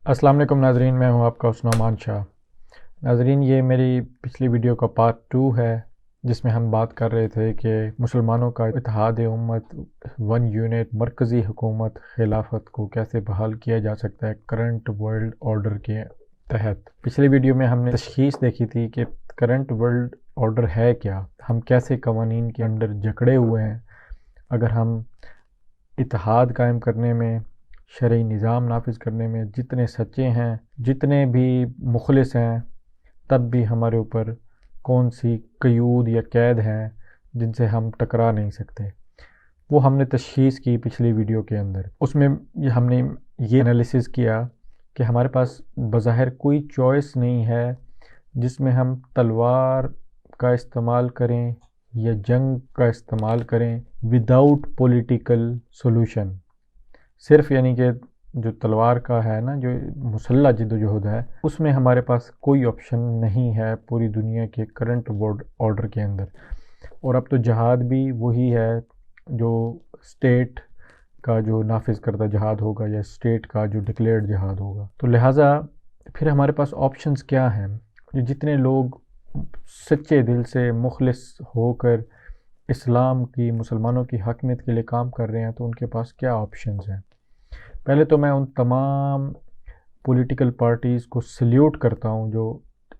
السلام علیکم ناظرین، میں ہوں آپ کا عثمان شاہ۔ ناظرین، یہ میری پچھلی ویڈیو کا پارٹ 2 ہے جس میں ہم بات کر رہے تھے کہ مسلمانوں کا اتحاد امت، ون یونٹ، مرکزی حکومت، خلافت کو کیسے بحال کیا جا سکتا ہے کرنٹ ورلڈ آرڈر کے تحت۔ پچھلی ویڈیو میں ہم نے تشخیص دیکھی تھی کہ کرنٹ ورلڈ آرڈر ہے کیا، ہم کیسے قوانین کے اندر جکڑے ہوئے ہیں۔ اگر ہم اتحاد قائم کرنے میں، شرعی نظام نافذ کرنے میں جتنے سچے ہیں، جتنے بھی مخلص ہیں، تب بھی ہمارے اوپر کون سی قیود یا قید ہیں جن سے ہم ٹکرا نہیں سکتے، وہ ہم نے تشخیص کی پچھلی ویڈیو کے اندر۔ اس میں ہم نے یہ انالیسز کیا کہ ہمارے پاس بظاہر کوئی چوائس نہیں ہے جس میں ہم تلوار کا استعمال کریں یا جنگ کا استعمال کریں وداؤٹ پولیٹیکل سولوشن۔ صرف یعنی کہ جو تلوار کا ہے نا، جو مسلح جد و جہد ہے، اس میں ہمارے پاس کوئی آپشن نہیں ہے پوری دنیا کے کرنٹ ورلڈ آرڈر کے اندر۔ اور اب تو جہاد بھی وہی ہے جو اسٹیٹ کا جو نافذ کردہ جہاد ہوگا یا اسٹیٹ کا جو ڈکلیئرڈ جہاد ہوگا۔ تو لہٰذا پھر ہمارے پاس آپشنز کیا ہیں؟ جتنے لوگ سچے دل سے مخلص ہو کر اسلام کی، مسلمانوں کی حاکمیت کے لیے کام کر رہے ہیں، تو ان کے پاس کیا آپشنز ہیں؟ پہلے تو میں ان تمام پولیٹیکل پارٹیز کو سلیوٹ کرتا ہوں جو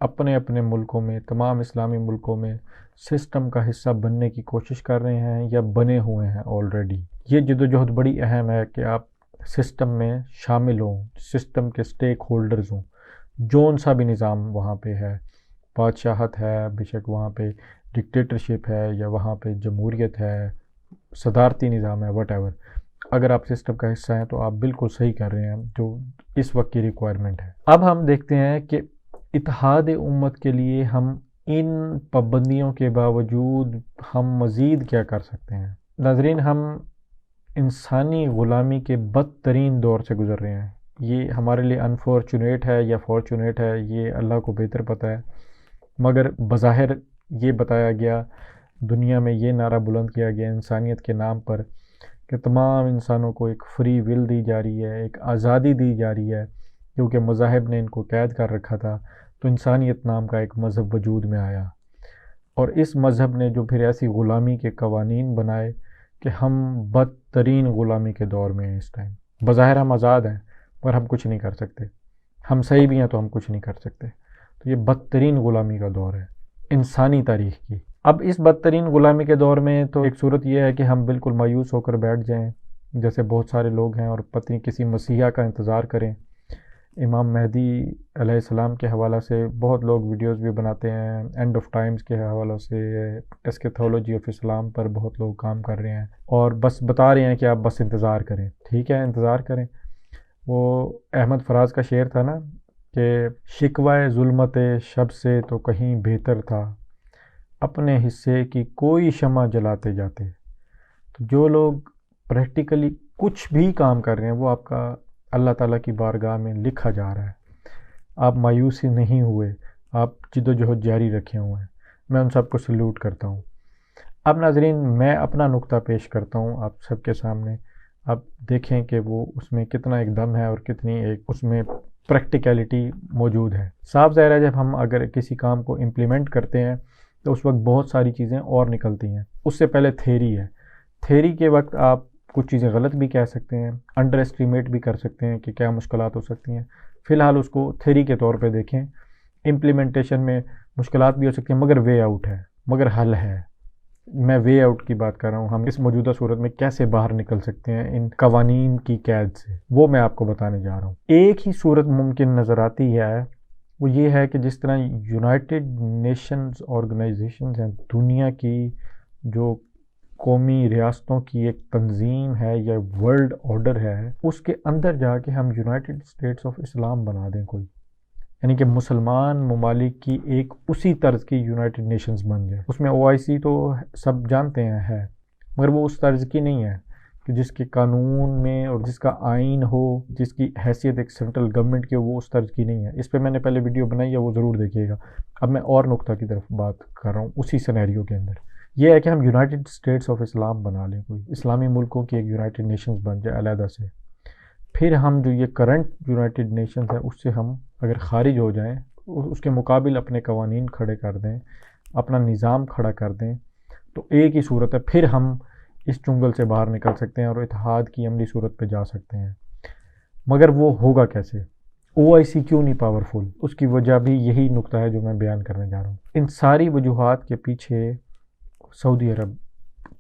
اپنے اپنے ملکوں میں، تمام اسلامی ملکوں میں سسٹم کا حصہ بننے کی کوشش کر رہے ہیں یا بنے ہوئے ہیں آلریڈی۔ یہ جد و جہد بڑی اہم ہے کہ آپ سسٹم میں شامل ہوں، سسٹم کے سٹیک ہولڈرز ہوں، جون سا بھی نظام وہاں پہ ہے، بادشاہت ہے، بے شک وہاں پہ ڈکٹیٹرشپ ہے یا وہاں پہ جمہوریت ہے، صدارتی نظام ہے، وٹ ایور، اگر آپ سسٹم کا حصہ ہیں تو آپ بالکل صحیح کر رہے ہیں جو اس وقت کی ریکوائرمنٹ ہے۔ اب ہم دیکھتے ہیں کہ اتحاد امت کے لیے ہم ان پابندیوں کے باوجود ہم مزید کیا کر سکتے ہیں۔ ناظرین، ہم انسانی غلامی کے بدترین دور سے گزر رہے ہیں۔ یہ ہمارے لیے انفارچونیٹ ہے یا فارچونیٹ ہے، یہ اللہ کو بہتر پتہ ہے، مگر بظاہر یہ بتایا گیا، دنیا میں یہ نعرہ بلند کیا گیا انسانیت کے نام پر کہ تمام انسانوں کو ایک فری ول دی جا رہی ہے، ایک آزادی دی جا رہی ہے، کیونکہ مذاہب نے ان کو قید کر رکھا تھا، تو انسانیت نام کا ایک مذہب وجود میں آیا، اور اس مذہب نے جو پھر ایسی غلامی کے قوانین بنائے کہ ہم بدترین غلامی کے دور میں ہیں اس ٹائم۔ بظاہر ہم آزاد ہیں پر ہم کچھ نہیں کر سکتے، ہم صحیح بھی ہیں تو ہم کچھ نہیں کر سکتے۔ تو یہ بدترین غلامی کا دور ہے انسانی تاریخ کی۔ اب اس بدترین غلامی کے دور میں تو ایک صورت یہ ہے کہ ہم بالکل مایوس ہو کر بیٹھ جائیں، جیسے بہت سارے لوگ ہیں، اور پتہ نہیں کسی مسیحا کا انتظار کریں۔ امام مہدی علیہ السلام کے حوالہ سے بہت لوگ ویڈیوز بھی بناتے ہیں، اینڈ آف ٹائمز کے حوالوں سے، ایسکیتھولوجی آف اسلام پر بہت لوگ کام کر رہے ہیں، اور بس بتا رہے ہیں کہ آپ بس انتظار کریں۔ ٹھیک ہے، انتظار کریں۔ وہ احمد فراز کا شعر تھا نا کہ شکوہ ظلمت شب سے تو کہیں بہتر تھا، اپنے حصے کی کوئی شمع جلاتے جاتے۔ تو جو لوگ پریکٹیکلی کچھ بھی کام کر رہے ہیں، وہ آپ کا اللہ تعالیٰ کی بارگاہ میں لکھا جا رہا ہے۔ آپ مایوسی نہیں ہوئے، آپ جد و جہد جاری رکھے ہوئے ہیں، میں ان سب کو سلوٹ کرتا ہوں۔ اب ناظرین، میں اپنا نقطہ پیش کرتا ہوں آپ سب کے سامنے، آپ دیکھیں کہ وہ اس میں کتنا ایک دم ہے اور کتنی ایک اس میں پریکٹیکلٹی موجود ہے۔ صاف ظاہر ہے جب ہم اگر کسی کام کو امپلیمنٹ کرتے ہیں تو اس وقت بہت ساری چیزیں اور نکلتی ہیں۔ اس سے پہلے تھیری ہے، تھیری کے وقت آپ کچھ چیزیں غلط بھی کہہ سکتے ہیں، انڈر اسٹیمیٹ بھی کر سکتے ہیں کہ کیا مشکلات ہو سکتی ہیں۔ فی الحال اس کو تھیری کے طور پہ دیکھیں، امپلیمنٹیشن میں مشکلات بھی ہو سکتی ہیں، مگر وے آؤٹ ہے، مگر حل ہے۔ میں وے آؤٹ کی بات کر رہا ہوں، ہم اس موجودہ صورت میں کیسے باہر نکل سکتے ہیں ان قوانین کی قید سے، وہ میں آپ کو بتانے جا رہا ہوں۔ ایک ہی صورت ممکن نظر آتی ہے، وہ یہ ہے کہ جس طرح یونائٹڈ نیشنز آرگنائزیشنز ہیں، دنیا کی جو قومی ریاستوں کی ایک تنظیم ہے یا ورلڈ آرڈر ہے، اس کے اندر جا کے ہم یونائٹڈ اسٹیٹس آف اسلام بنا دیں کوئی، یعنی کہ مسلمان ممالک کی ایک اسی طرز کی یونائٹڈ نیشنز بن جائے۔ اس میں OIC تو سب جانتے ہیں ہے، مگر وہ اس طرز کی نہیں ہے کہ جس کے قانون میں اور جس کا آئین ہو، جس کی حیثیت ایک سینٹرل گورنمنٹ کی، وہ اس طرز کی نہیں ہے۔ اس پہ میں نے پہلے ویڈیو بنائی ہے، وہ ضرور دیکھیے گا۔ اب میں اور نقطہ کی طرف بات کر رہا ہوں اسی سینیریو کے اندر، یہ ہے کہ ہم یونائٹڈ اسٹیٹس آف اسلام بنا لیں، کوئی اسلامی ملکوں کی ایک یونائٹڈ نیشنز بن جائے علیحدہ سے۔ پھر ہم جو یہ کرنٹ یونائٹڈ نیشنز ہے اس سے ہم اگر خارج ہو جائیں، اس کے مقابل اپنے قوانین کھڑے کر دیں، اپنا نظام کھڑا کر دیں، تو ایک ہی صورت ہے پھر ہم اس چنگل سے باہر نکل سکتے ہیں اور اتحاد کی عملی صورت پہ جا سکتے ہیں۔ مگر وہ ہوگا کیسے؟ او آئی سی کیوں نہیں پاورفل؟ اس کی وجہ بھی یہی نقطہ ہے جو میں بیان کرنے جا رہا ہوں۔ ان ساری وجوہات کے پیچھے سعودی عرب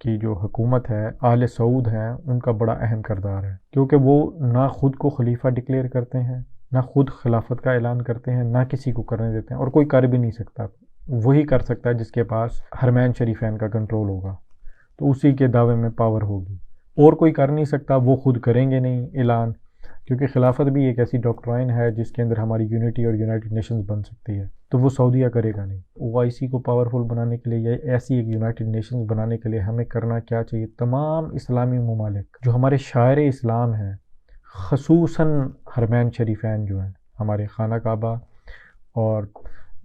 کی جو حکومت ہے، آل سعود ہیں، ان کا بڑا اہم کردار ہے، کیونکہ وہ نہ خود کو خلیفہ ڈکلیئر کرتے ہیں، نہ خود خلافت کا اعلان کرتے ہیں، نہ کسی کو کرنے دیتے ہیں، اور کوئی کر بھی نہیں سکتا۔ وہی کر سکتا ہے جس کے پاس حرمین شریفین کا کنٹرول ہوگا، تو اسی کے دعوے میں پاور ہوگی، اور کوئی کر نہیں سکتا۔ وہ خود کریں گے نہیں اعلان، کیونکہ خلافت بھی ایک ایسی ڈاکٹرائن ہے جس کے اندر ہماری یونٹی اور یونائٹڈ نیشنز بن سکتی ہے، تو وہ سعودیہ کرے گا نہیں۔ او آئی سی کو پاورفل بنانے کے لیے یا ایسی ایک یونائٹڈ نیشنز بنانے کے لیے ہمیں کرنا کیا چاہیے؟ تمام اسلامی ممالک جو ہمارے شاعر اسلام ہیں، خصوصاً حرمین شریفین جو ہیں، ہمارے خانہ کعبہ اور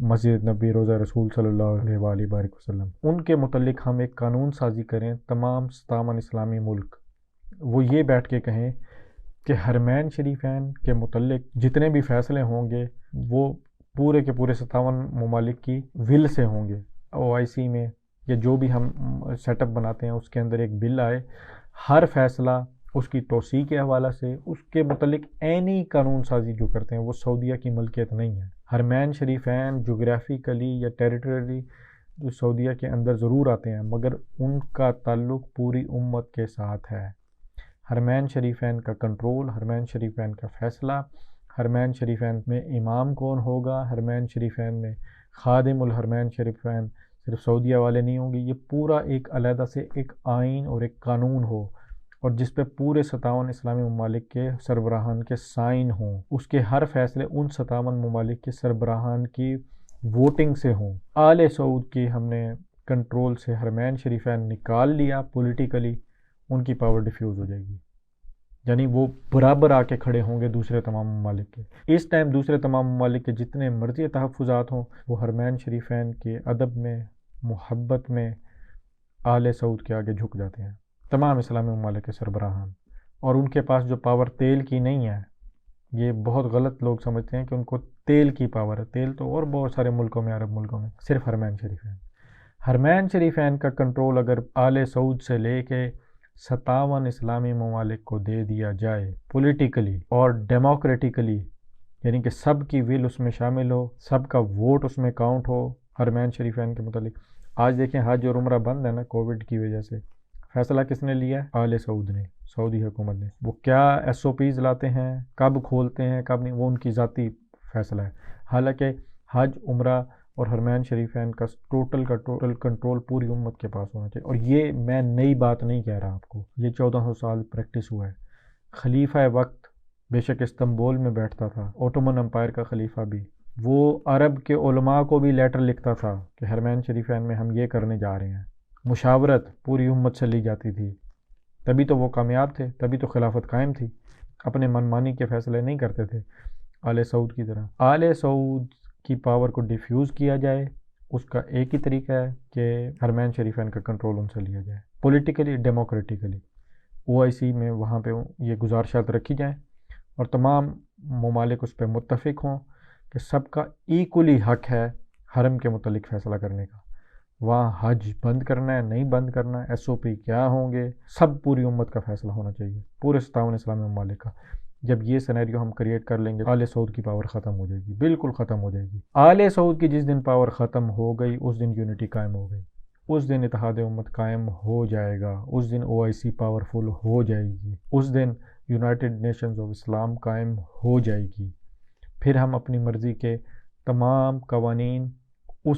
مسجد نبی، روضہ رسول صلی اللہ علیہ وآلہ وسلم، ان کے متعلق ہم ایک قانون سازی کریں۔ تمام 57 اسلامی ملک وہ یہ بیٹھ کے کہیں کہ حرمین شریفین کے متعلق جتنے بھی فیصلے ہوں گے وہ پورے کے پورے 57 ممالک کی ول سے ہوں گے۔ او آئی سی میں یا جو بھی ہم سیٹ اپ بناتے ہیں اس کے اندر ایک بل آئے، ہر فیصلہ اس کی توسیع کے حوالہ سے اس کے متعلق عینی قانون سازی جو کرتے ہیں وہ سعودیہ کی ملکیت نہیں ہے۔ حرمین شریفین جغرافیکلی یا ٹیریٹریلی جو سعودیہ کے اندر ضرور آتے ہیں، مگر ان کا تعلق پوری امت کے ساتھ ہے۔ حرمین شریفین کا کنٹرول، حرمین شریفین کا فیصلہ، حرمین شریفین میں امام کون ہوگا، حرمین شریفین میں خادم الحرمین شریفین صرف سعودیہ والے نہیں ہوں گے، یہ پورا ایک علیحدہ سے ایک آئین اور ایک قانون ہو، اور جس پہ پورے 57 اسلامی ممالک کے سربراہان کے سائن ہوں، اس کے ہر فیصلے ان 57 ممالک کے سربراہان کی ووٹنگ سے ہوں۔ آل سعود کی ہم نے کنٹرول سے حرمین شریفین نکال لیا پولیٹیکلی، ان کی پاور ڈیفیوز ہو جائے گی، یعنی وہ برابر آ کے کھڑے ہوں گے دوسرے تمام ممالک کے۔ اس ٹائم دوسرے تمام ممالک کے جتنے مرضی تحفظات ہوں وہ حرمین شریفین کے ادب میں، محبت میں آل سعود کے آگے جھک جاتے ہیں، تمام اسلامی ممالک کے سربراہان۔ اور ان کے پاس جو پاور تیل کی نہیں ہے، یہ بہت غلط لوگ سمجھتے ہیں کہ ان کو تیل کی پاور ہے، تیل تو اور بہت سارے ملکوں میں، عرب ملکوں میں، صرف حرمین شریفین۔ حرمین شریفین کا کنٹرول اگر آل سعود سے لے کے 57 اسلامی ممالک کو دے دیا جائے پولیٹیکلی اور ڈیموکریٹیکلی، یعنی کہ سب کی ول اس میں شامل ہو، سب کا ووٹ اس میں کاؤنٹ ہو حرمین شریفین کے متعلق۔ آج دیکھیں حج اور عمرہ بند ہے نا کووڈ کی وجہ سے، فیصلہ کس نے لیا ہے؟ آل سعود نے، سعودی حکومت نے۔ وہ کیا ایس او پیز لاتے ہیں، کب کھولتے ہیں کب نہیں، وہ ان کی ذاتی فیصلہ ہے۔ حالانکہ حج، عمرہ اور حرمین شریفین کا ٹوٹل کنٹرول پوری امت کے پاس ہونا چاہیے۔ اور یہ میں نئی بات نہیں کہہ رہا آپ کو، یہ 1400 سال پریکٹس ہوا ہے۔ خلیفہ وقت بے شک استنبول میں بیٹھتا تھا، اوٹومن امپائر کا خلیفہ بھی، وہ عرب کے علماء کو بھی لیٹر لکھتا تھا کہ حرمین شریفین میں ہم یہ کرنے جا رہے ہیں۔ مشاورت پوری امت سے لی جاتی تھی، تبھی تو وہ کامیاب تھے، تبھی تو خلافت قائم تھی۔ اپنے من مانی کے فیصلے نہیں کرتے تھے آل سعود کی طرح۔ آل سعود کی پاور کو ڈیفیوز کیا جائے، اس کا ایک ہی طریقہ ہے کہ حرمین شریفین کا کنٹرول ان سے لیا جائے، پولیٹیکلی، ڈیموکریٹیکلی۔ او آئی سی میں وہاں پہ یہ گزارشات رکھی جائیں اور تمام ممالک اس پہ متفق ہوں کہ سب کا ایکولی حق ہے حرم کے متعلق فیصلہ کرنے کا۔ وہاں حج بند کرنا ہے، نہیں بند کرنا ہے، ایس او پی کیا ہوں گے، سب پوری امت کا فیصلہ ہونا چاہیے، پورے 57 اسلامی ممالک کا۔ جب یہ سینیریو ہم کریٹ کر لیں گے آل سعود کی پاور ختم ہو جائے گی، بالکل ختم ہو جائے گی۔ آل سعود کی جس دن پاور ختم ہو گئی اس دن یونٹی قائم ہو گئی، اس دن اتحاد امت قائم ہو جائے گا، اس دن او آئی سی پاورفل ہو جائے گی، اس دن یونائٹڈ نیشنز آف اسلام قائم ہو جائے گی۔ پھر ہم اپنی مرضی کے تمام قوانین اس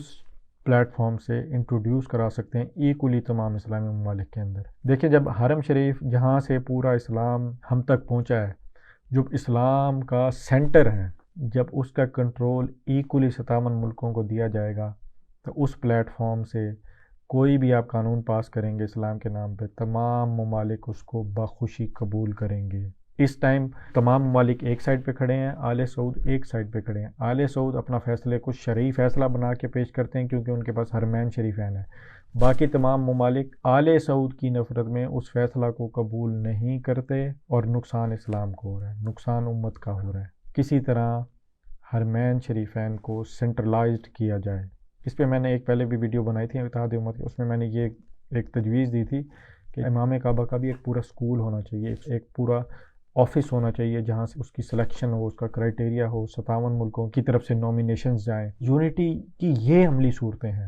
پلیٹ فارم سے انٹروڈیوس کرا سکتے ہیں ایکولی تمام اسلامی ممالک کے اندر۔ دیکھیں جب حرم شریف جہاں سے پورا اسلام ہم تک پہنچا ہے، جو اسلام کا سینٹر ہے، جب اس کا کنٹرول ایکولی 57 ملکوں کو دیا جائے گا تو اس پلیٹ فارم سے کوئی بھی آپ قانون پاس کریں گے اسلام کے نام پہ، تمام ممالک اس کو بخوشی قبول کریں گے۔ اس ٹائم تمام ممالک ایک سائڈ پہ کھڑے ہیں، آل سعود ایک سائڈ پہ کھڑے ہیں۔ آل سعود اپنا فیصلے کچھ شرعی فیصلہ بنا کے پیش کرتے ہیں کیونکہ ان کے پاس حرمین شریفین ہے، باقی تمام ممالک آل سعود کی نفرت میں اس فیصلہ کو قبول نہیں کرتے اور نقصان اسلام کو ہو رہا ہے، نقصان امت کا ہو رہا ہے۔ کسی طرح حرمین شریفین کو سینٹرلائزڈ کیا جائے۔ اس پہ میں نے ایک پہلے بھی ویڈیو بنائی تھی اتحاد امت کی، اس میں نے یہ ایک تجویز دی تھی کہ امام کعبہ کا بھی ایک پورا سکول ہونا چاہیے، ایک پورا آفس ہونا چاہیے جہاں سے اس کی سلیکشن ہو، اس کا کرائٹیریا ہو، 57 ملکوں کی طرف سے نومینیشنز جائیں۔ یونٹی کی یہ عملی صورتیں ہیں،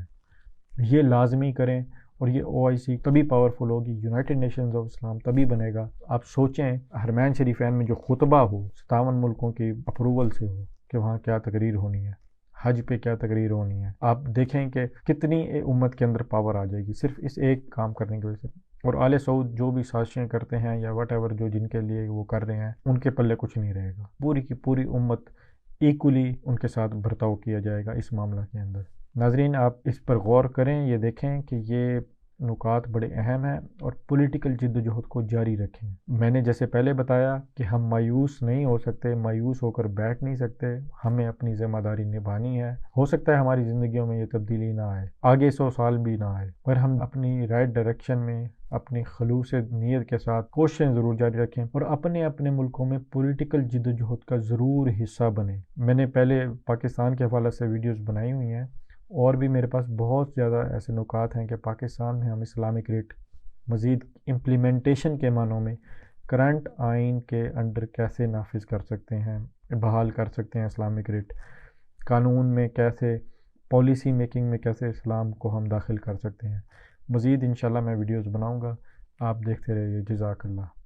یہ لازمی کریں، اور یہ OIC تبھی پاورفل ہوگی، یونائٹڈ نیشنز آف اسلام تبھی بنے گا۔ آپ سوچیں حرمین شریفین میں جو خطبہ ہو 57 ملکوں کی اپروول سے ہو کہ وہاں کیا تقریر ہونی ہے، حج پہ کیا تقریر ہونی ہے، آپ دیکھیں کہ کتنی امت کے اندر پاور آ جائے گی صرف اس ایک کام کرنے کی وجہ سے۔ اور آل سعود جو بھی سازشیں کرتے ہیں یا وٹ ایور جو جن کے لیے وہ کر رہے ہیں، ان کے پلے کچھ نہیں رہے گا، پوری کی پوری امت ایکولی ان کے ساتھ برتاؤ کیا جائے گا اس معاملہ کے اندر۔ ناظرین آپ اس پر غور کریں، یہ دیکھیں کہ یہ نکات بڑے اہم ہیں، اور پولیٹیکل جد و جہد کو جاری رکھیں۔ میں نے جیسے پہلے بتایا کہ ہم مایوس نہیں ہو سکتے، مایوس ہو کر بیٹھ نہیں سکتے، ہمیں اپنی ذمہ داری نبھانی ہے۔ ہو سکتا ہے ہماری زندگیوں میں یہ تبدیلی نہ آئے، آگے 100 سال بھی نہ آئے، پر ہم اپنی رائٹ ڈائریکشن میں اپنی خلوص نیت کے ساتھ کوششیں ضرور جاری رکھیں، اور اپنے اپنے ملکوں میں پولیٹیکل جد و جہد کا ضرور حصہ بنیں۔ میں نے پہلے پاکستان کے حوالے سے ویڈیوز بنائی ہوئی ہیں، اور بھی میرے پاس بہت زیادہ ایسے نکات ہیں کہ پاکستان میں ہم اسلامک ریٹ مزید امپلیمنٹیشن کے معنوں میں کرنٹ آئین کے انڈر کیسے نافذ کر سکتے ہیں، بحال کر سکتے ہیں اسلامک ریٹ، قانون میں کیسے، پالیسی میکنگ میں کیسے اسلام کو ہم داخل کر سکتے ہیں۔ مزید انشاءاللہ میں ویڈیوز بناؤں گا، آپ دیکھتے رہیے۔ جزاک اللہ۔